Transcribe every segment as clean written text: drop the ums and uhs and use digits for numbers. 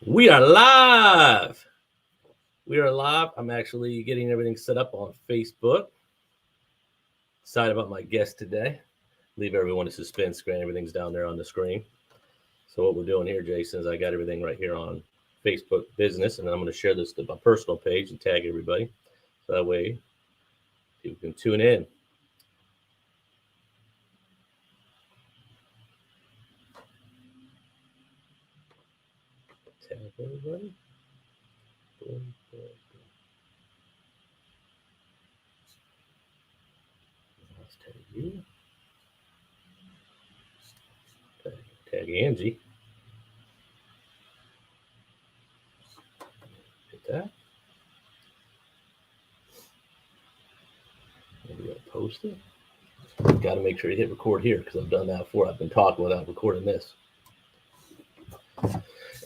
We are live. I'm actually getting everything set up on Facebook. Excited about my guest today. Leave everyone in suspense screen. Everything's down there on the screen. So what we're doing here, Jason, is I got everything right here on Facebook Business, and I'm going to share this to my personal page and tag everybody. So that way people can tune in. Tag everybody. Boom, boom, boom. Let's tag you. Tag Angie. Hit that. Maybe I'll post it. Got to make sure you hit record here because I've done that before. I've been talking without recording this.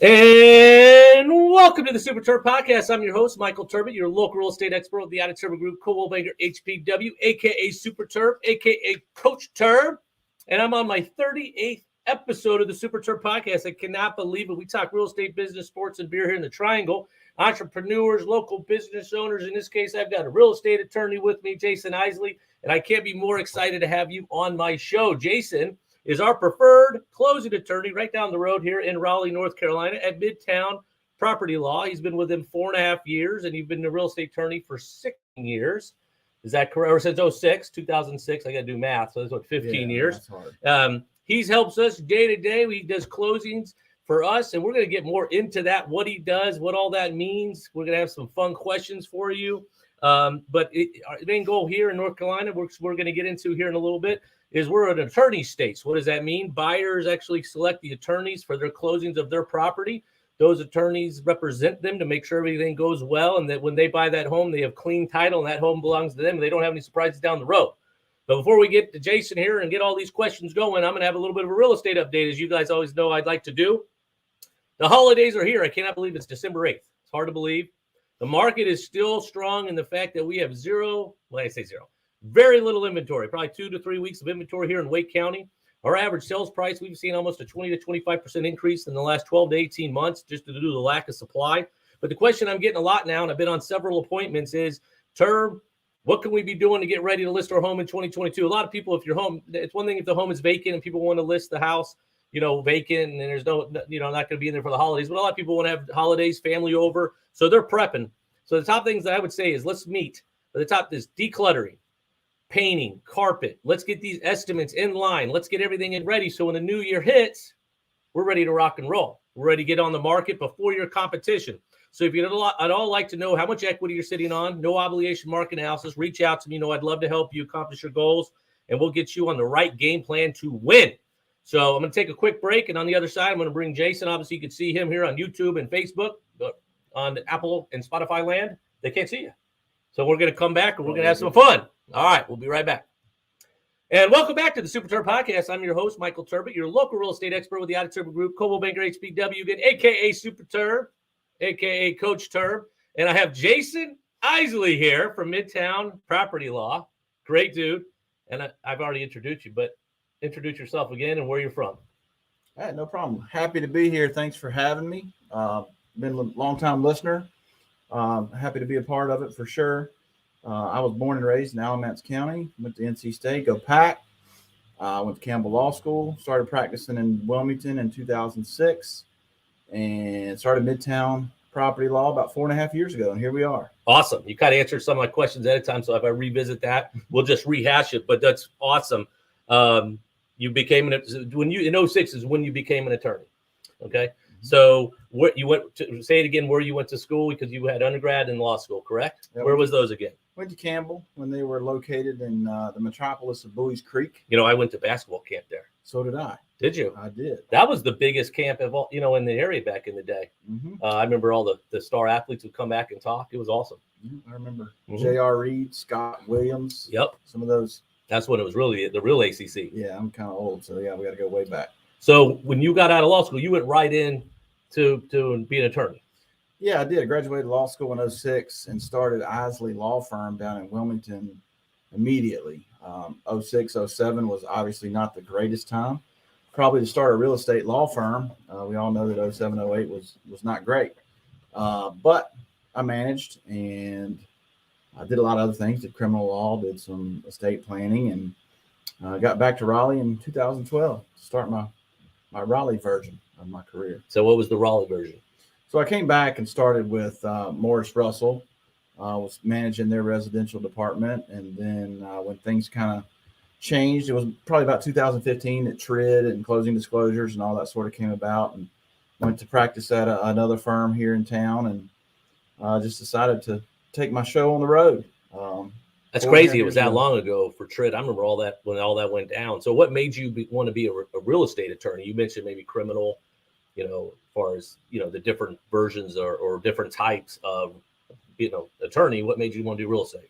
And welcome to the Super Terb Podcast. I'm your host, Michael Terb, your local real estate expert of the Untitled Group, Coldwell Banker HPW, aka Super Terb, aka Coach Terb. And I'm on my 38th episode of the Super Terb Podcast. I cannot believe it. We talk real estate, business, sports, and beer here in the Triangle. Entrepreneurs, local business owners. In this case, I've got a real estate attorney with me, Jason Isley, and I can't be more excited to have you on my show. Jason is our preferred closing attorney right down the road here in Raleigh, North Carolina at Midtown Property Law. He's been with them 4.5 years, and he's been a real estate attorney for 6 years. Is that correct? Or since 2006. I got to do math, so that's what, 15 years. He helps us day to day. He does closings for us, and we're going to get more into that, what he does, what all that means. We're going to have some fun questions for you. But our main goal here in North Carolina, we're going to get into here in a little bit, is we're an attorney state. So what does that mean? Buyers actually select the attorneys for their closings of their property. Those attorneys represent them to make sure everything goes well, and that when they buy that home, they have clean title and that home belongs to them, and they don't have any surprises down the road. But before we get to Jason here and get all these questions going, I'm going to have a little bit of a real estate update, as you guys always know I'd like to do. The holidays are here. I cannot believe it's December 8th. It's hard to believe. The market is still strong in the fact that we have very little inventory, probably 2 to 3 weeks of inventory here in Wake County. Our average sales price, we've seen almost a 20 to 25% increase in the last 12 to 18 months just due to the lack of supply. But the question I'm getting a lot now, and I've been on several appointments, is, Terb, what can we be doing to get ready to list our home in 2022? A lot of people, if your home, it's one thing if the home is vacant and people want to list the house, vacant, and there's not going to be in there for the holidays. But a lot of people want to have holidays, family over, so they're prepping. So the top things that I would say is let's meet. At the top is decluttering, painting, carpet. Let's get these estimates in line. Let's get everything in ready so when the new year hits, we're ready to rock and roll. We're ready to get on the market before your competition. So if you'd all like to know how much equity you're sitting on, no obligation market analysis, reach out to me. I'd love to help you accomplish your goals, and we'll get you on the right game plan to win. So I'm going to take a quick break, and on the other side, I'm going to bring Jason. Obviously, you can see him here on YouTube and Facebook, but on Apple and Spotify land, they can't see you. So we're going to come back, and we're going to have some fun. All right, we'll be right back. And welcome back to the Super Terb Podcast. I'm your host, Michael Terb, your local real estate expert with the Untitled Group, Coldwell Banker HPW, again, a.k.a. Super Terb, a.k.a. Coach Terb. And I have Jason Isley here from Midtown Property Law. Great dude. And I've already introduced you, but introduce yourself again and where you're from. All right, no problem. Happy to be here. Thanks for having me. Been a long-time listener. Happy to be a part of it for sure. I was born and raised in Alamance County. Went to NC State, go Pack. Went to Campbell Law School. Started practicing in Wilmington in 2006, and started Midtown Property Law about 4.5 years ago, and here we are. Awesome. You kind of answered some of my questions at a time, so if I revisit that, we'll just rehash it. But that's awesome. You became in 06 is when you became an attorney. Okay. So what you went to, say it again, where you went to school, because you had undergrad and law school, correct? Yep. Where was those again? Went to Campbell when they were located in the metropolis of Bowie's Creek. I went to basketball camp there. So did I. Did you? I did. That was the biggest camp of all, in the area back in the day. Mm-hmm. I remember all the star athletes would come back and talk. It was awesome. I remember J.R. Reed, Scott Williams. Yep. Some of those. That's when it was really the real ACC. Yeah, I'm kind of old, so yeah, we got to go way back. So when you got out of law school, you went right in to be an attorney. Yeah, I did. I graduated law school in 06 and started Isley Law Firm down in Wilmington immediately. 06, 07 was obviously not the greatest time probably to start a real estate law firm. We all know that 07, 08 was not great. But I managed, and I did a lot of other things, did criminal law, did some estate planning, and got back to Raleigh in 2012 to start my Raleigh version of my career. So what was the Raleigh version? So I came back and started with Morris Russell. Was managing their residential department, and then when things kind of changed, it was probably about 2015 that TRID and closing disclosures and all that sort of came about, and went to practice at another firm here in town, and just decided to take my show on the road. That's crazy. It was that long ago for TRID. I remember all that when all that went down. So what made you want to be a real estate attorney? You mentioned maybe criminal, as far as, the different versions or different types of, attorney. What made you want to do real estate?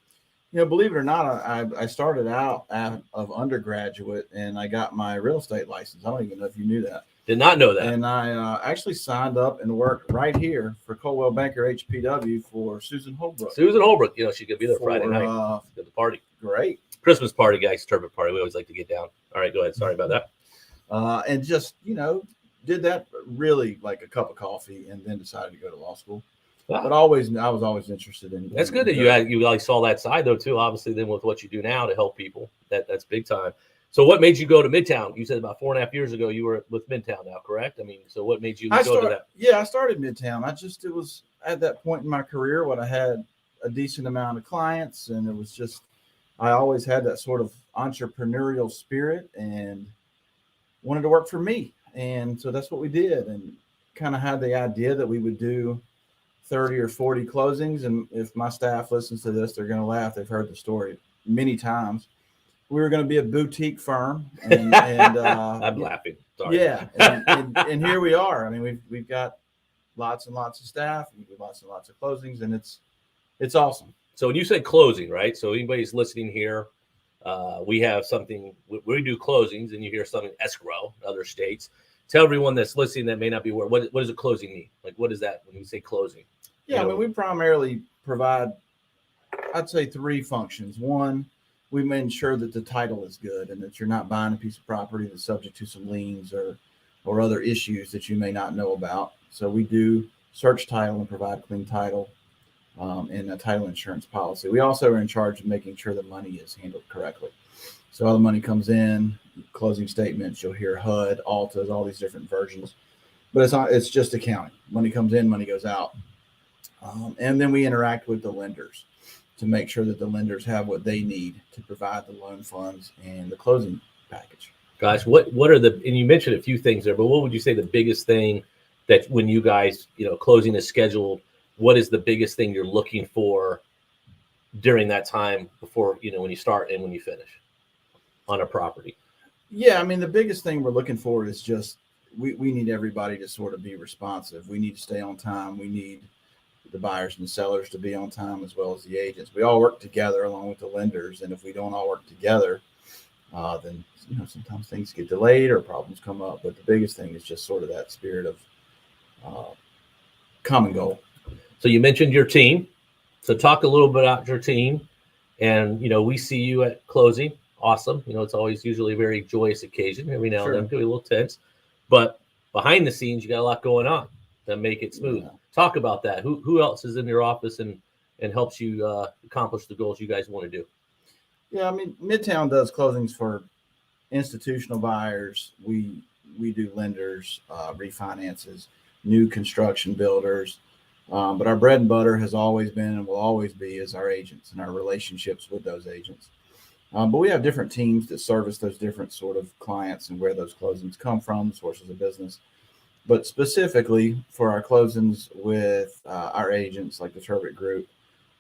Believe it or not, I started out of undergraduate, and I got my real estate license. I don't even know if you knew that. Did not know that. And I actually signed up and worked right here for Coldwell Banker HPW for Susan Holbrook. Susan Holbrook, she could be there Friday night at the party. Great. Christmas party, guys, Turb party. We always like to get down. All right, go ahead. Sorry about that. And just, did that really like a cup of coffee, and then decided to go to law school. Wow. But I was always interested in. That's good that you like saw that side though too. Obviously, then with what you do now to help people, that's big time. So, what made you go to Midtown? You said about 4.5 years ago you were with Midtown now, correct? I mean, so what made you go to that? Yeah, I started Midtown. It was at that point in my career when I had a decent amount of clients, and it was just I always had that sort of entrepreneurial spirit and wanted to work for me, and so that's what we did, and kind of had the idea that we would do 30 or 40 closings. And if my staff listens to this, they're going to laugh. They've heard the story many times. We were going to be a boutique firm, and I'm laughing. Sorry. Yeah, and here we are. I mean, we've got lots and lots of staff, we do lots and lots of closings, and it's awesome. So when you said closing, right? So anybody's listening here, we have something. We do closings, and you hear something escrow in other states. Tell everyone that's listening that may not be aware. What does a closing mean? Like, what is that when you say closing? Yeah, I mean, we primarily provide, I'd say, 3 functions. One, we make sure that the title is good and that you're not buying a piece of property that's subject to some liens or other issues that you may not know about. So we do search title and provide clean title and a title insurance policy. We also are in charge of making sure the money is handled correctly. So all the money comes in, closing statements, you'll hear HUD, ALTAs, all these different versions. But it's just accounting. Money comes in, money goes out. And then we interact with the lenders to make sure that the lenders have what they need to provide the loan funds and the closing package. Gosh, what are and you mentioned a few things there, but what would you say the biggest thing that when you guys, closing is scheduled, what is the biggest thing you're looking for during that time before, when you start and when you finish on a property? Yeah, I mean, the biggest thing we're looking for is just we need everybody to sort of be responsive. We need to stay on time. We need the buyers and the sellers to be on time, as well as the agents. We all work together along with the lenders, and if we don't all work together, then sometimes things get delayed or problems come up. But the biggest thing is just sort of that spirit of common goal. So you mentioned your team. So talk a little bit about your team, and we see you at closing. Awesome. It's always usually a very joyous occasion. Every now and then it can be a little tense, but behind the scenes, you got a lot going on to make it smooth. Yeah. Talk about that. Who else is in your office and helps you accomplish the goals you guys want to do? Yeah, I mean, Midtown does closings for institutional buyers. We do lenders, refinances, new construction builders. But our bread and butter has always been and will always be is our agents and our relationships with those agents. But we have different teams that service those different sort of clients and where those closings come from, sources of business. But specifically for our closings with our agents, like the Terb group,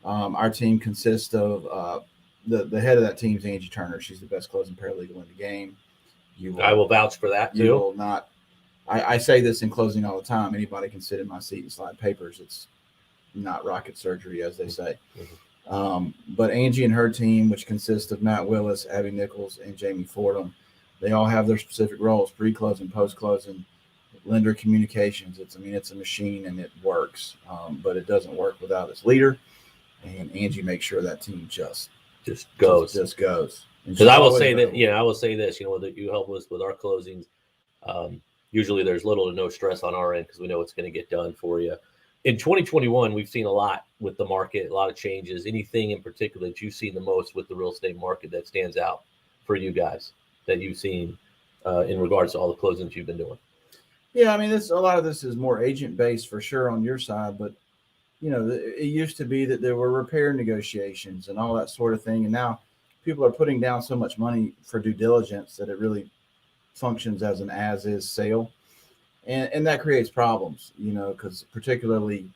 our team consists of the head of that team is Angie Turner. She's the best closing paralegal in the game. I will vouch for that too. You will not. I say this in closing all the time. Anybody can sit in my seat and slide papers. It's not rocket surgery, as they say. Mm-hmm. But Angie and her team, which consists of Matt Willis, Abby Nichols, and Jamie Fordham, they all have their specific roles: pre-closing, post-closing, lender communications. It's a machine and it works, but it doesn't work without its leader. And Angie makes sure that team just goes. Because I will say that, I will say this, that you help us with our closings. Usually there's little to no stress on our end because we know it's going to get done for you. In 2021, we've seen a lot with the market, a lot of changes. Anything in particular that you've seen the most with the real estate market that stands out for you guys that you've seen in regards to all the closings you've been doing? Yeah, I mean, a lot of this is more agent based for sure on your side, but it used to be that there were repair negotiations and all that sort of thing, and now people are putting down so much money for due diligence that it really functions as an as-is sale, and that creates problems, because particularly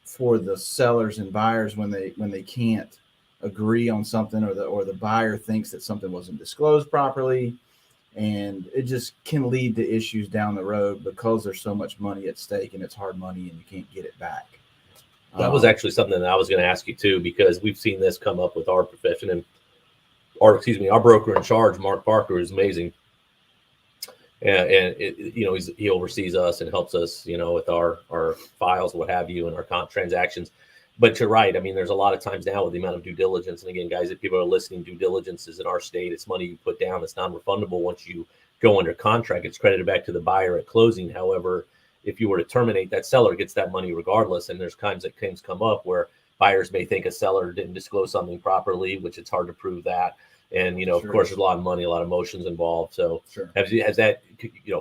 for the sellers and buyers when they can't agree on something, or the buyer thinks that something wasn't disclosed properly, and it just can lead to issues down the road because there's so much money at stake and it's hard money and you can't get it back. That was actually something that I was going to ask you too, because we've seen this come up with our profession, and our broker in charge, Mark Parker, is amazing. And he oversees us and helps us, with our files, what have you, and our transactions. But you're right. I mean, there's a lot of times now with the amount of due diligence. And again, guys, if people are listening, due diligence is in our state. It's money you put down. It's non-refundable once you go under contract. It's credited back to the buyer at closing. However, if you were to terminate, that seller gets that money regardless. And there's times that things come up where buyers may think a seller didn't disclose something properly, which it's hard to prove that. And, Sure. Of course, there's a lot of money, a lot of emotions involved. So Sure. Has that,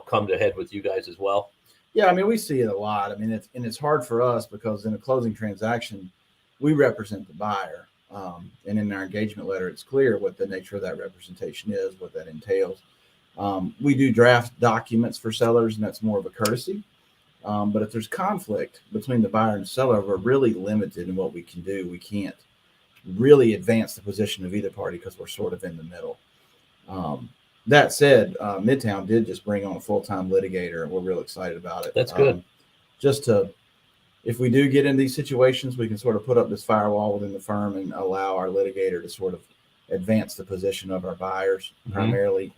come to head with you guys as well? Yeah, I mean, we see it a lot. I mean, it's hard for us because in a closing transaction, we represent the buyer. And in our engagement letter, it's clear what the nature of that representation is, what that entails. We do draft documents for sellers, and that's more of a courtesy. But if there's conflict between the buyer and seller, we're really limited in what we can do. We can't really advance the position of either party because we're sort of in the middle. That said, Midtown did just bring on a full-time litigator, and we're real excited about it. That's good. If we do get in these situations, we can sort of put up this firewall within the firm and allow our litigator to sort of advance the position of our buyers primarily.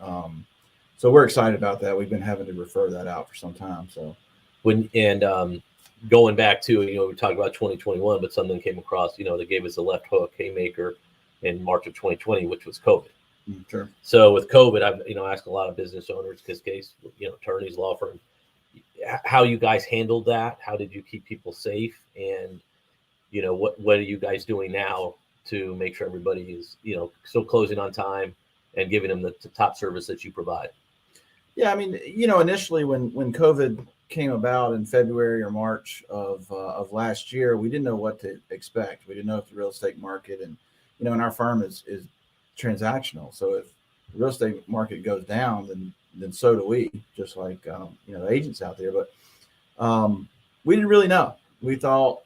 So we're excited about that. We've been having to refer that out for some time. So going back to, we talked about 2021, but something came across, that gave us a left hook haymaker in March of 2020, which was COVID. Sure. So with COVID, I've, asked a lot of business owners, attorneys, law firms, how you guys handled that. How did you keep people safe? And, what are you guys doing now to make sure everybody is, still closing on time and giving them the top service that you provide? Yeah. I mean, initially when COVID came about in February or March of last year, we didn't know what to expect. We didn't know if the real estate market, and and our firm is transactional. So if the real estate market goes down, then so do we, just like the agents out there. But we didn't really know. We thought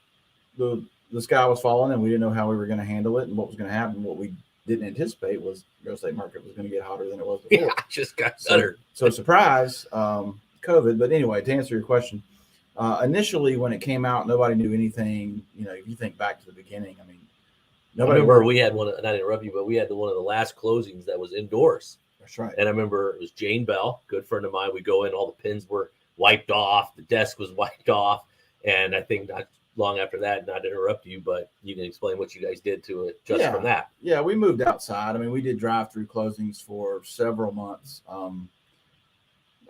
the sky was falling, and we didn't know how we were going to handle it and what was going to happen. What we didn't anticipate was the real estate market was going to get hotter than it was before. Yeah, just got better. So surprise, COVID. But anyway, to answer your question, initially when it came out, nobody knew anything. If you think back to the beginning, I mean, nobody. I remember we had one. Not to interrupt you, but we had one of the last closings that was indoors. That's right. And I remember it was Jane Bell, good friend of mine. We go in, all the pins were wiped off, the desk was wiped off, and I think not long after that, not to interrupt you, but you can explain what you guys did to it from that. Yeah, we moved outside. I mean, we did drive-through closings for several months.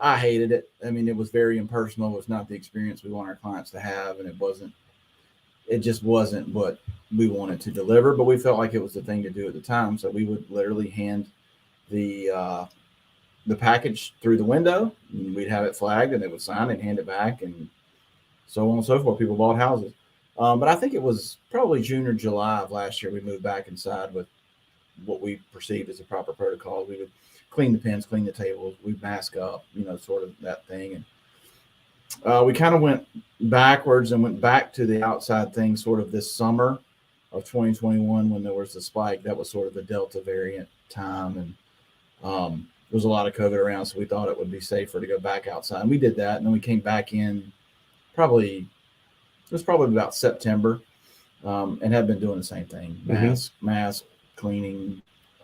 I hated it. I mean, it was very impersonal. It was not the experience we want our clients to have, and it just wasn't what we wanted to deliver, but we felt like it was the thing to do at the time. So we would literally hand the package through the window, and we'd have it flagged, and they would sign it and hand it back, and so on and so forth. People bought houses. But I think it was probably June or July of last year we moved back inside with what we perceived as a proper protocol. We would clean the pins, clean the tables, we'd mask up, sort of that thing. And we kind of went backwards and went back to the outside thing sort of this summer of 2021 when there was the spike. That was sort of the Delta variant time, and there was a lot of COVID around, so we thought it would be safer to go back outside. And we did that, and then we came back in probably about September, and have been doing the same thing: mask, cleaning,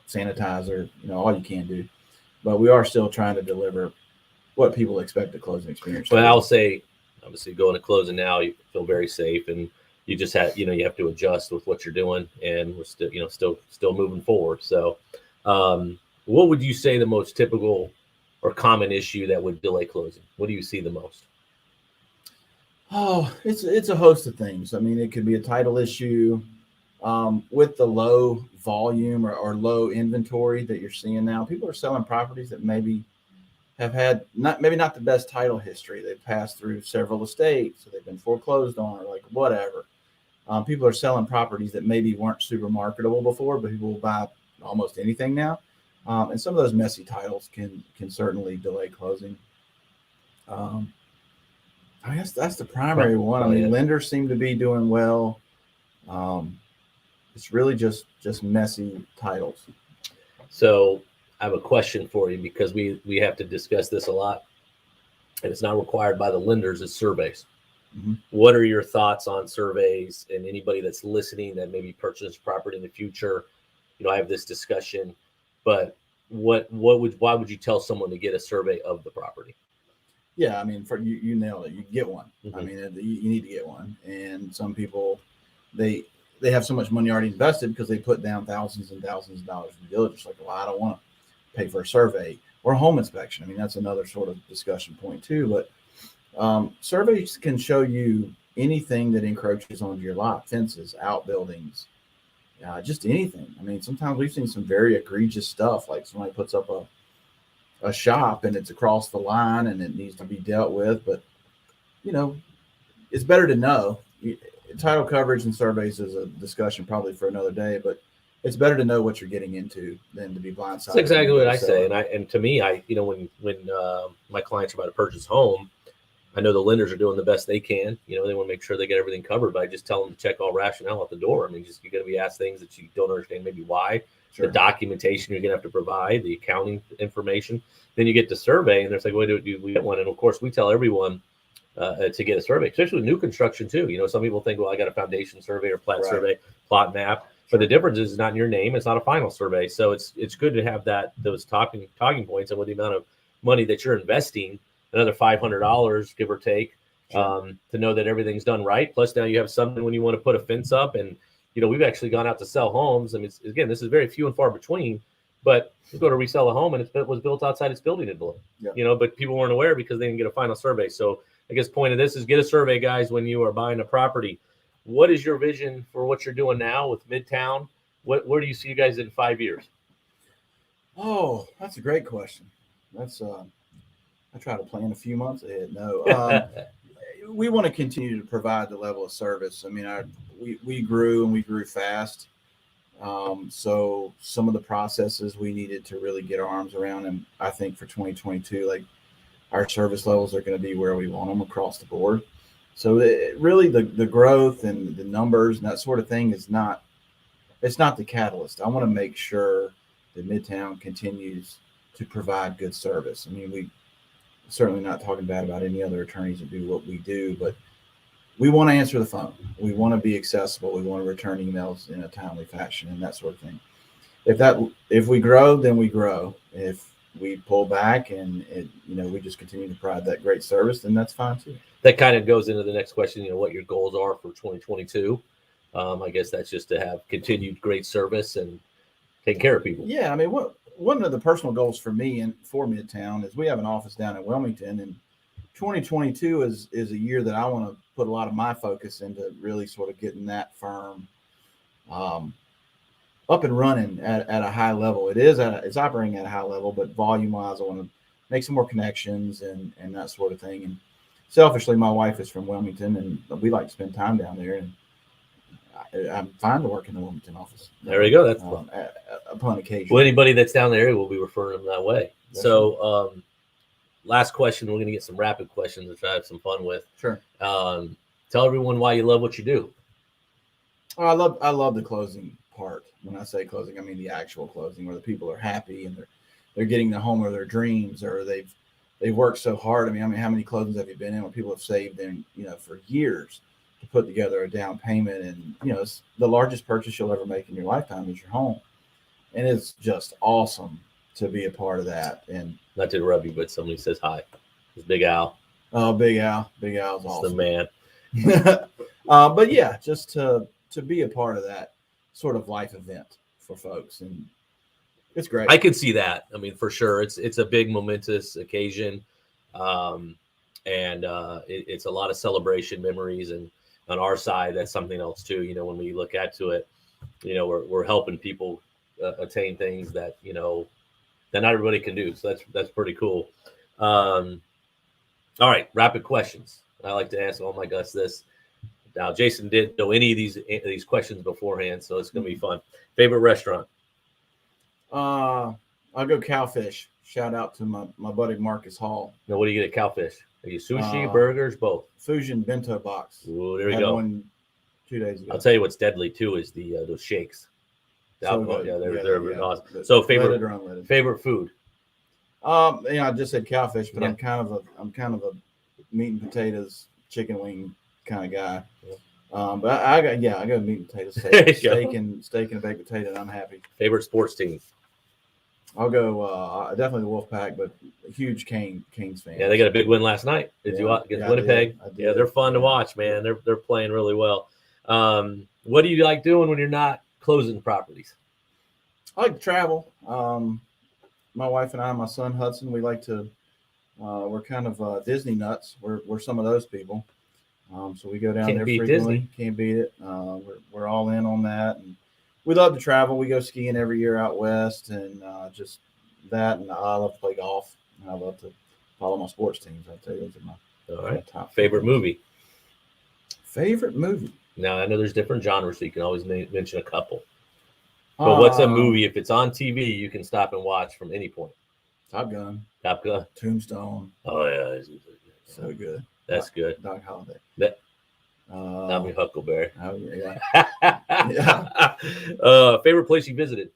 sanitizer, all you can do. But we are still trying to deliver what people expect the closing experience. But I'll say, obviously, going to closing now, you feel very safe, and you just have, you have to adjust with what you're doing, and we're still, still moving forward. So, what would you say the most typical or common issue that would delay closing? What do you see the most? Oh, it's a host of things. I mean, it could be a title issue with the low volume or low inventory that you're seeing now. People are selling properties that maybe have had not the best title history. They've passed through several estates, so they've been foreclosed on, or like whatever. People are selling properties that maybe weren't super marketable before, but people will buy almost anything now. And some of those messy titles can certainly delay closing. I guess that's the primary one. I mean, lenders seem to be doing well. It's really just messy titles. So I have a question for you, because we have to discuss this a lot, and it's not required by the lenders, it's surveys. Mm-hmm. What are your thoughts on surveys, and anybody that's listening that maybe purchases property in the future? I have this discussion, but why would you tell someone to get a survey of the property? Yeah, I mean, for you nailed it. You get one. Mm-hmm. I mean, you need to get one. And some people, they have so much money already invested because they put down thousands and thousands of dollars in due diligence. Like, well, I don't want to pay for a survey or a home inspection. I mean, that's another sort of discussion point too. But surveys can show you anything that encroaches onto your lot: fences, outbuildings, just anything. I mean, sometimes we've seen some very egregious stuff, like somebody puts up a shop and it's across the line and it needs to be dealt with. But it's better to know. Title coverage and surveys is a discussion probably for another day, but it's better to know what you're getting into than to be blindsided. That's exactly what I say. And to me, when my clients are about to purchase home, I know the lenders are doing the best they can. They want to make sure they get everything covered, but I just tell them to check all rationale at the door. I mean, you're going to be asked things that you don't understand, maybe why. Sure. The documentation you're going to have to provide, the accounting information. Then you get the survey, and they're like, "Well, do we get one?" And of course, we tell everyone to get a survey, especially with new construction too. Some people think, "Well, I got a foundation survey or plat survey, plot map." But the difference is it's not in your name; it's not a final survey. So it's good to have those talking points, and with the amount of money that you're investing, another $500, give or take, to know that everything's done right. Plus, now you have something when you want to put a fence up, and we've actually gone out to sell homes. I mean, again, this is very few and far between, but you go to resell a home and it was built outside its building envelope, but people weren't aware because they didn't get a final survey. So I guess the point of this is get a survey, guys, when you are buying a property. What is your vision for what you're doing now with Midtown? Where do you see you guys in 5 years? Oh, that's a great question. That's I try to plan a few months ahead. No, we want to continue to provide the level of service. I mean, we grew and we grew fast. So some of the processes we needed to really get our arms around, and I think for 2022, like, our service levels are going to be where we want them across the board. So really the growth and the numbers and that sort of thing it's not the catalyst. I want to make sure that Midtown continues to provide good service. I mean, we certainly not talking bad about any other attorneys that do what we do, but we want to answer the phone. We want to be accessible. We want to return emails in a timely fashion and that sort of thing. If we grow, then we grow. If we pull back and we just continue to provide that great service, then that's fine too. That kind of goes into the next question, what your goals are for 2022. I guess that's just to have continued great service and take care of people. Yeah, I mean, one of the personal goals for me and for Midtown is we have an office down in Wilmington, and 2022 is a year that I want to put a lot of my focus into really sort of getting that firm up and running at a high level. It's operating at a high level, but volume wise, I want to make some more connections and that sort of thing. And selfishly, my wife is from Wilmington, and we like to spend time down there. And I'm fine to work in the Wilmington office. There you go. That's upon occasion. Well, anybody that's down the area will be referring them that way. That's so, last question. We're going to get some rapid questions, which I have some fun with. Sure. Tell everyone why you love what you do. I love the closing part. When I say closing, I mean the actual closing, where the people are happy and they're getting the home of their dreams, or they've worked so hard. I mean, how many closings have you been in where people have saved in, for years to put together a down payment, and it's the largest purchase you'll ever make in your lifetime is your home, and it's just awesome to be a part of that. And not to interrupt you, but somebody says hi. It's Big Al. Oh, Big Al's awesome. The man. But yeah, just to be a part of that sort of life event for folks, and It's great. I could see that. I mean, for sure, it's a big momentous occasion, and it's a lot of celebration memories. And on our side, that's something else too. You know, when we look at to it, you know, we're helping people attain things that that not everybody can do. So that's pretty cool. All right, rapid questions. I like to ask all my guests this. Now, Jason didn't know any of these questions beforehand, so it's going to be fun. Favorite restaurant? I'll go Cowfish. Shout out to my buddy Marcus Hall. Now, what do you get at Cowfish? Are you sushi, burgers, both? Fusion bento box. Ooh, there we go. One 2 days ago. I'll tell you what's deadly too is the those shakes. So They're awesome. So favorite food? I just said Cowfish, but I'm kind of a meat and potatoes, chicken wing kind of guy. But I go meat and potatoes, steak and a baked potato, and I'm happy. Favorite sports team? I'll go definitely the Wolfpack, but a huge Canes fan. Yeah, they got a big win last night. Did you watch against Winnipeg? I did. Yeah, they're fun to watch, man. They're playing really well. What do you like doing when you're not closing properties? I like to travel. My wife and I, my son Hudson, we like to. We're kind of Disney nuts. We're some of those people. So we go down there frequently. Disney. Can't beat it. We're all in on that, and we love to travel. We go skiing every year out west, and just that. And I love to play golf, and I love to follow my sports teams. I'll tell you, those are my top favorite movie. Favorite movie. Now I know there's different genres, so you can always mention a couple. But what's a movie? If it's on TV, you can stop and watch from any point. Top Gun. Tombstone. Oh yeah, so good. That's good. Doc Holliday. Tommy Huckleberry. Oh yeah. Favorite place you visited?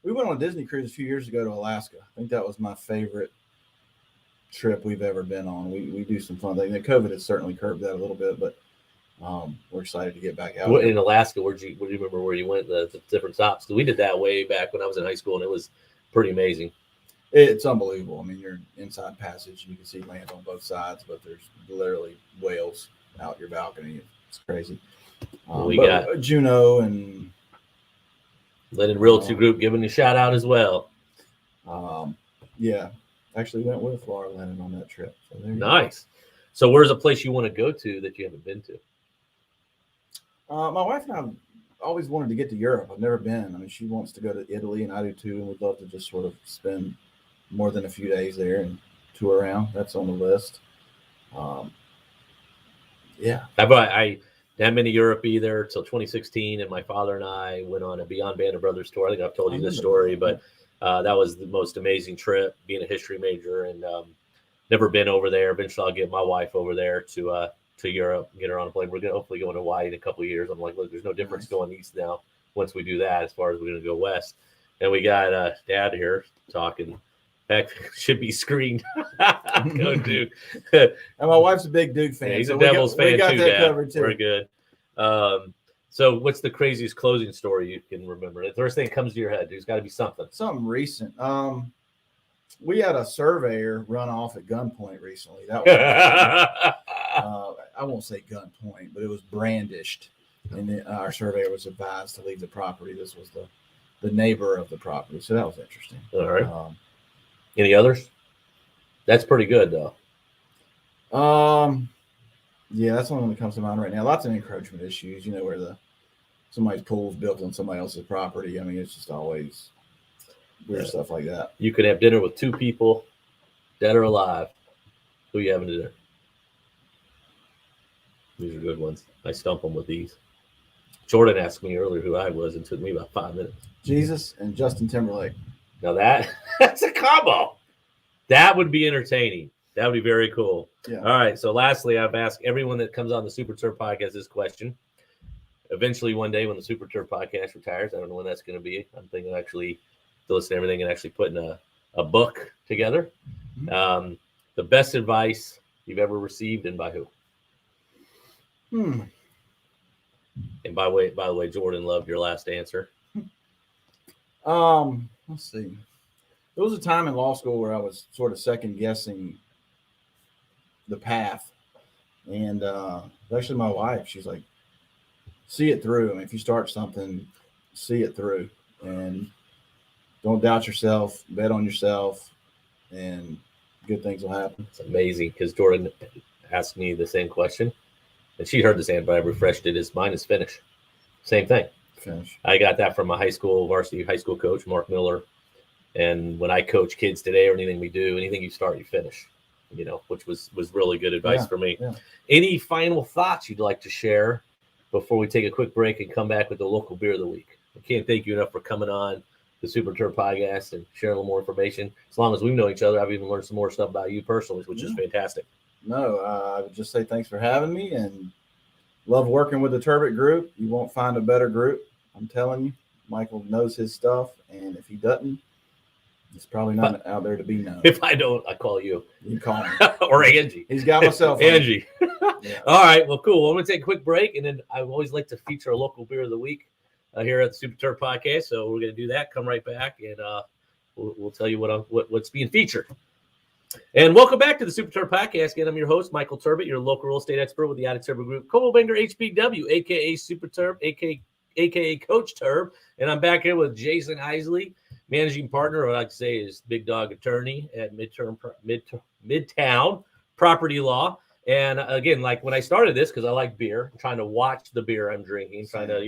We went on a Disney cruise a few years ago to Alaska. I think that was my favorite trip we've ever been on. We do some fun things. COVID has certainly curbed that a little bit, but we're excited to get back out. In Alaska, what do you remember where you went? The different stops? Because we did that way back when I was in high school, and it was pretty amazing. It's unbelievable. I mean, you're inside passage, and you can see land on both sides, but there's literally whales out your balcony. It's crazy. We got Juneau and Lennon Realty Group giving you a shout out as well. Yeah, actually went with Laura Lennon on that trip. So nice. So where's a place you want to go to that you haven't been to? My wife and I have always wanted to get to Europe. I've never been. I mean, she wants to go to Italy, and I do too, and we'd love to just sort of spend more than a few days there and tour around. That's on the list. Yeah. I haven't been to Europe either till 2016, and my father and I went on a Beyond Band of Brothers tour. I think I've told you this story, but that was the most amazing trip, being a history major, and never been over there. Eventually, I'll get my wife over there to Europe, get her on a plane. We're going to hopefully go to Hawaii in a couple of years. I'm like, look, there's no difference going east now once we do that as far as we're going to go west. And we got Dad here talking. Heck, should be screened. Go Duke. And my wife's a big Duke fan. Yeah, he's a Devils fan we got too, that Dad. covered too. We're good. So what's the craziest closing story you can remember? The first thing that comes to your head, there's got to be something. Something recent. We had a surveyor run off at gunpoint recently. That was I won't say gunpoint, but it was brandished, and our surveyor was advised to leave the property. This was the neighbor of the property, so that was interesting. All right. Any others? That's pretty good, though. Yeah, that's the one that comes to mind right now. Lots of encroachment issues, where somebody's pool's built on somebody else's property. I mean, it's just always weird stuff like that. You could have dinner with two people, dead or alive. Who are you having dinner? These are good ones. I stump them with these. Jordan asked me earlier who I was, and it took me about 5 minutes. Jesus and Justin Timberlake. Now that's a combo. That would be entertaining. That would be very cool. Yeah. All right. So lastly, I've asked everyone that comes on the Super Terb podcast this question. Eventually, one day when the Super Terb podcast retires, I don't know when that's going to be. I'm thinking actually to listen to everything and actually putting a book together. Mm-hmm. The best advice you've ever received, and by who? And by the way, Jordan loved your last answer. Let's see. There was a time in law school where I was sort of second guessing the path, and actually my wife, she's like, see it through. I mean, if you start something, see it through. And don't doubt yourself, bet on yourself, and good things will happen. It's amazing because Jordan asked me the same question, and she heard this answer, but I refreshed it. Mine is finish. Same thing. Finish. I got that from a varsity high school coach, Mark Miller. And when I coach kids today or anything we do, anything you start, you finish, which was really good advice for me. Yeah. Any final thoughts you'd like to share before we take a quick break and come back with the local beer of the week? I can't thank you enough for coming on the Super Terb podcast and sharing a little more information. As long as we've known each other, I've even learned some more stuff about you personally, which is fantastic. No, I would just say thanks for having me, and love working with the Turbot group. You won't find a better group. I'm telling you, Michael knows his stuff, and if he doesn't, it's probably not out there to be known. If I don't, I call you. You call me. Or Angie. He's got my cell phone. Angie. Yeah. All right. Well, cool. Well, I'm going to take a quick break, and then I always like to feature a local beer of the week here at the Super Terb podcast. So we're going to do that. Come right back, and we'll tell you what's being featured. And welcome back to the Super Terb podcast. Again, I'm your host, Michael Turbot, your local real estate expert with the Untitled Chapter Group, co-banger HPW, a.k.a. Super Terb, a.k.a. Coach Terb. And I'm back here with Jason Isley, managing partner, or I like to say is big dog attorney at Midtown Property Law. And again, like when I started this, because I like beer, I'm trying to watch the beer I'm drinking, trying to,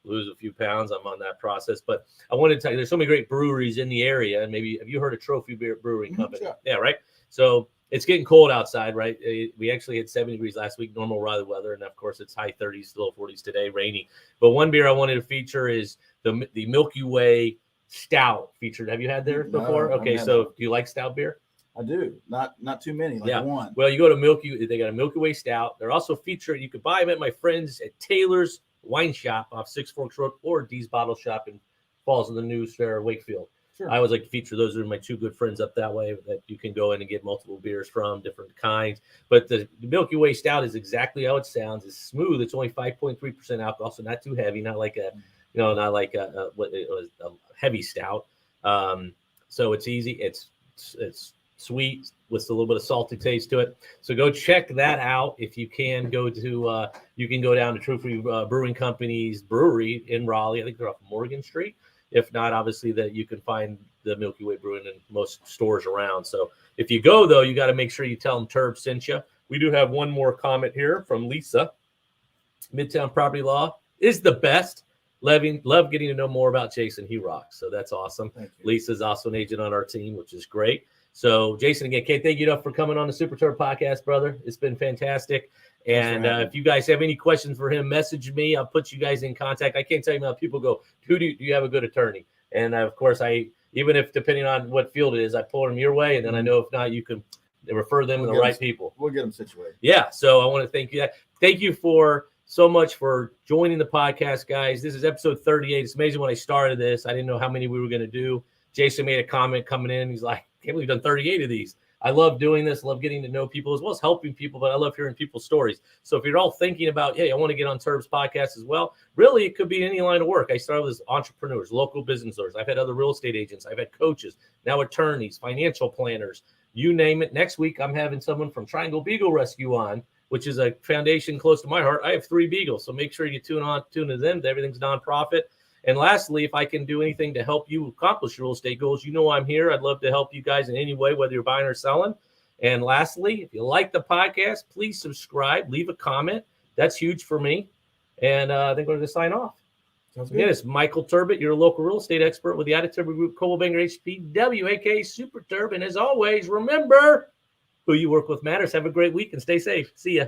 lose a few pounds. I'm on that process. But I wanted to tell you, there's so many great breweries in the area. And maybe, have you heard of Trophy Brewing Company? Sure. Yeah, right? So it's getting cold outside, right? We actually hit 70 degrees last week, normal Raleigh weather. And of course, it's high 30s, low 40s today, rainy. But one beer I wanted to feature is the Milky Way Stout featured. Have you had there before? No, Okay, so do you like stout beer? I do. Not too many, one. Well, you go to they got a Milky Way Stout. They're also featured. You can buy them at my friends at Taylor's Wine Shop off Six Forks Road or Dee's Bottle Shop in Falls in the News Fair, Wakefield. Sure. I always like to feature those. Are my two good friends up that way that you can go in and get multiple beers from, different kinds. But the Milky Way Stout is exactly how it sounds. It's smooth. It's only 5.3% alcohol, so not too heavy, not like a heavy stout. So it's easy. It's sweet with a little bit of salty taste to it. So go check that out. If you can go to, you can go down to Trophy Brewing Company's brewery in Raleigh. I think they're off Morgan Street. If not, obviously that you can find the Milky Way Brewing in most stores around. So if you go though, you got to make sure you tell them Terb sent you. We do have one more comment here from Lisa. Midtown Property Law is the best. Love getting to know more about Jason. He rocks. So that's awesome. Lisa's also an agent on our team, which is great. So, Jason, again, can't thank you enough for coming on the Super Terb podcast, brother. It's been fantastic. And if you guys have any questions for him, message me. I'll put you guys in contact. I can't tell you how people go, do you have a good attorney? And, of course, even if depending on what field it is, I pull them your way. And then I know if not, you can refer them to the right people. We'll get them situated. Yeah. So I want to thank you. Thank you so much for joining the podcast, guys. This is episode 38. It's amazing when I started this. I didn't know how many we were going to do. Jason made a comment coming in. He's like, I can't believe we've done 38 of these. I love doing this, love getting to know people as well as helping people, but I love hearing people's stories. So if you're all thinking about, hey, I want to get on Terb's podcast as well, really, it could be any line of work. I started with entrepreneurs, local business owners. I've had other real estate agents. I've had coaches, now attorneys, financial planners, you name it. Next week, I'm having someone from Triangle Beagle Rescue on, which is a foundation close to my heart. I have 3 beagles, so make sure you tune to them. Everything's nonprofit. And lastly, if I can do anything to help you accomplish your real estate goals, you know I'm here. I'd love to help you guys in any way, whether you're buying or selling. And lastly, if you like the podcast, please subscribe, leave a comment. That's huge for me. And I think we're going to sign off. Sounds good. Again, it's Michael Turbot, your local real estate expert with the Untitled Group, co-banger HPW, a.k.a. Super Terb. And as always, remember, who you work with matters. Have a great week and stay safe. See ya.